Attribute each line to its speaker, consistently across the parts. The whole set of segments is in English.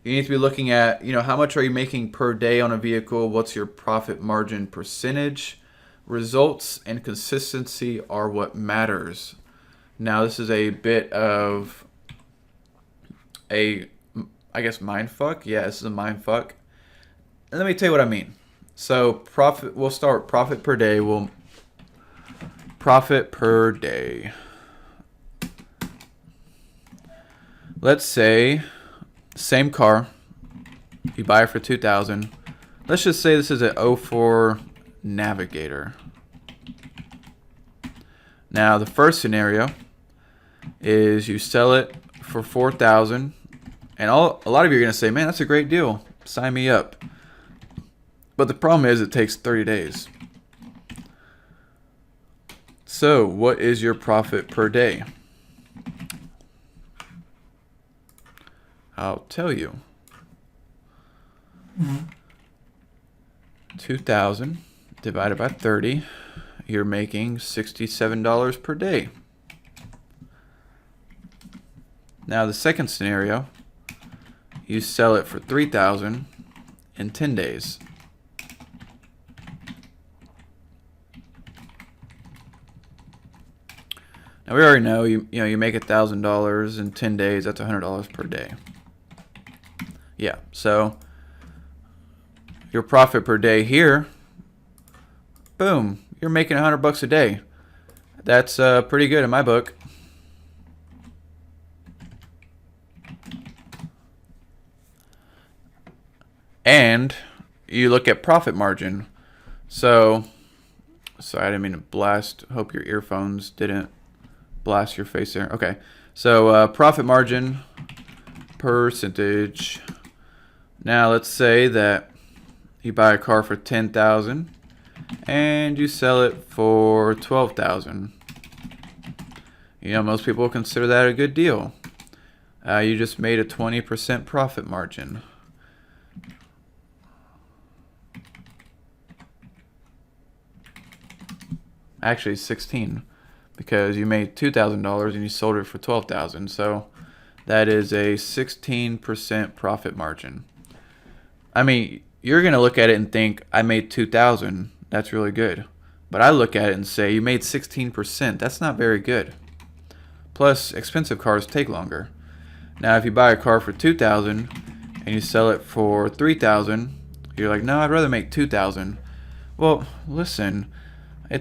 Speaker 1: You need to be looking at, how much are you making per day on a vehicle? What's your profit margin percentage? Results and consistency are what matters. Now, this is a bit of a, I guess, mind fuck. Yeah, this is a mind fuck. And let me tell you what I mean. So, we'll start profit per day. Profit per day. Let's say, same car, you buy it for $2,000. Let's just say this is an '04 Navigator. Now, the first scenario is you sell it for $4,000, and a lot of you are going to say, man, that's a great deal. Sign me up. But the problem is it takes 30 days. So, what is your profit per day? I'll tell you. 2,000 divided by 30, you're making $67 per day. Now the second scenario, you sell it for $3,000 in 10 days. Now we already know you make $1,000 in 10 days. That's $100 per day. Yeah, so your profit per day here, boom, you're making $100 a day. That's pretty good in my book. And you look at profit margin. So, sorry, I didn't mean to blast. Hope your earphones didn't blast your face there. Okay, so profit margin percentage. Now let's say that you buy a car for $10,000 and you sell it for $12,000. Most people consider that a good deal. You just made a 20% profit margin. Actually, 16, because you made $2,000 and you sold it for $12,000. So that is a 16% profit margin. I mean, you're going to look at it and think, I made $2,000. That's really good. But I look at it and say, you made 16%. That's not very good. Plus, expensive cars take longer. Now, if you buy a car for $2,000 and you sell it for $3,000, you're like, no, I'd rather make $2,000. Well, listen, I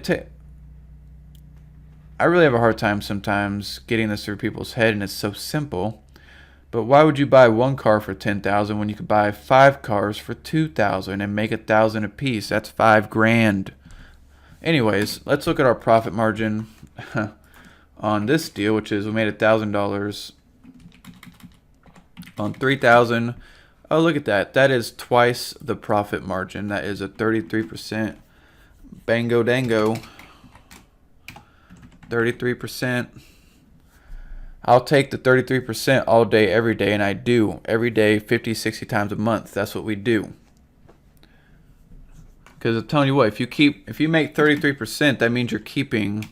Speaker 1: really have a hard time sometimes getting this through people's head, and it's so simple. But why would you buy one car for $10,000 when you could buy 5 cars for $2,000 and make $1,000 a piece? That's $5,000. Anyways, let's look at our profit margin on this deal, which is we made $1,000 on $3,000. Oh, look at that. That is twice the profit margin. That is a 33%. Bango dango. 33%. I'll take the 33% all day, every day, and I do. Every day, 50, 60 times a month. That's what we do. Because I'm telling you what, if you make 33%, that means you're keeping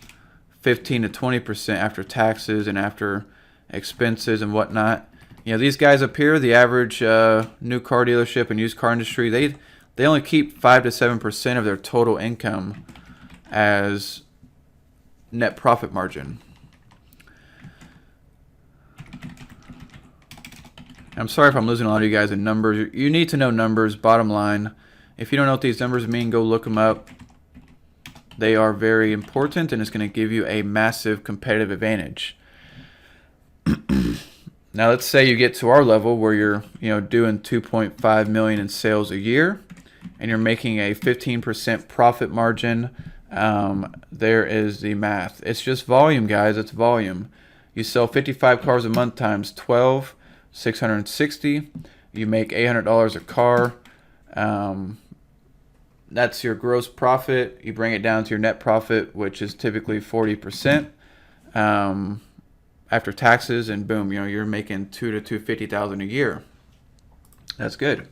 Speaker 1: 15 to 20% after taxes and after expenses and whatnot. These guys up here, the average new car dealership and used car industry, they only keep 5 to 7% of their total income as net profit margin. I'm sorry if I'm losing a lot of you guys in numbers. You need to know numbers, bottom line. If you don't know what these numbers mean, go look them up. They are very important, and it's going to give you a massive competitive advantage. Now, let's say you get to our level where you're, doing 2.5 million in sales a year, and you're making a 15% profit margin. There is the math. It's just volume, guys. It's volume. You sell 55 cars a month times 12, 660. You make $800 a car. That's your gross profit. You bring it down to your net profit, which is typically 40% after taxes, and boom, you're making $200,000 to $250,000 a year. That's good.